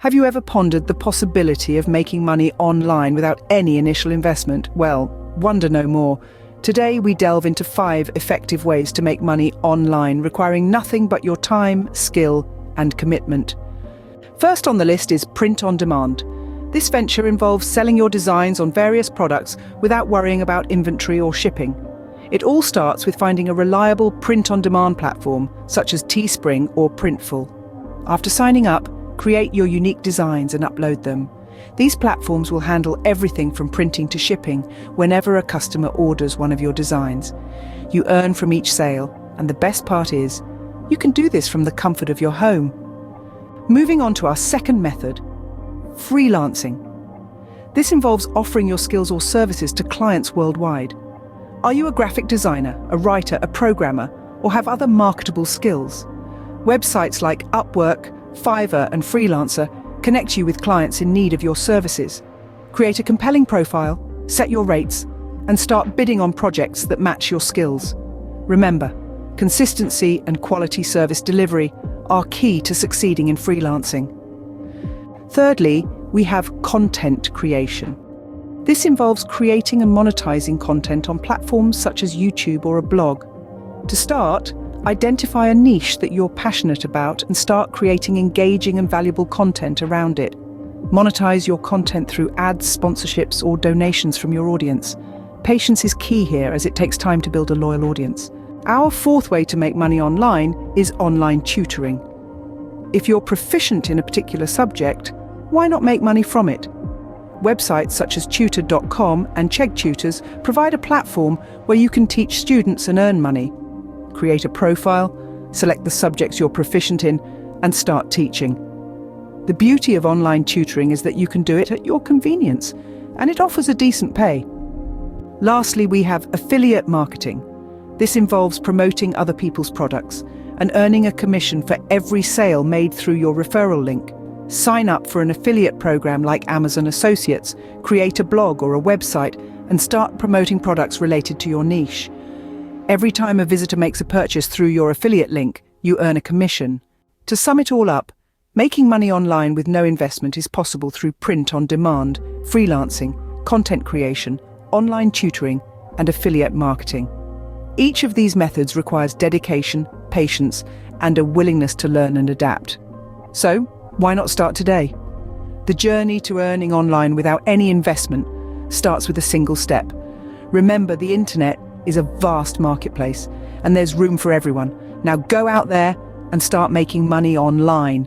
Have you ever pondered the possibility of making money online without any initial investment? Well, wonder no more. Today we delve into 5 effective ways to make money online, requiring nothing but your time, skill, and commitment. First on the list is print on demand. This venture involves selling your designs on various products without worrying about inventory or shipping. It all starts with finding a reliable print-on-demand platform, such as Teespring or Printful. After signing up, create your unique designs and upload them. These platforms will handle everything from printing to shipping whenever a customer orders one of your designs. You earn from each sale, and the best part is, you can do this from the comfort of your home. Moving on to our second method, freelancing. This involves offering your skills or services to clients worldwide. Are you a graphic designer, a writer, a programmer, or have other marketable skills? Websites like Upwork, Fiverr, and Freelancer connect you with clients in need of your services. Create a compelling profile, set your rates, and start bidding on projects that match your skills. Remember, consistency and quality service delivery are key to succeeding in freelancing. Thirdly, we have content creation. This involves creating and monetizing content on platforms such as YouTube or a blog. To start, identify a niche that you're passionate about and start creating engaging and valuable content around it. Monetize your content through ads, sponsorships, or donations from your audience. Patience is key here, as it takes time to build a loyal audience. Our fourth way to make money online is online tutoring. If you're proficient in a particular subject, why not make money from it? Websites such as tutor.com and Chegg Tutors provide a platform where you can teach students and earn money. Create a profile, select the subjects you're proficient in, and start teaching. The beauty of online tutoring is that you can do it at your convenience, and it offers a decent pay. Lastly, we have affiliate marketing. This involves promoting other people's products and earning a commission for every sale made through your referral link. Sign up for an affiliate program like Amazon Associates, create a blog or a website, and start promoting products related to your niche. Every time a visitor makes a purchase through your affiliate link, you earn a commission. To sum it all up, making money online with no investment is possible through print on demand, freelancing, content creation, online tutoring, and affiliate marketing. Each of these methods requires dedication, patience, and a willingness to learn and adapt. So, why not start today? The journey to earning online without any investment starts with a single step. Remember, the internet is a vast marketplace, and there's room for everyone. Now go out there and start making money online.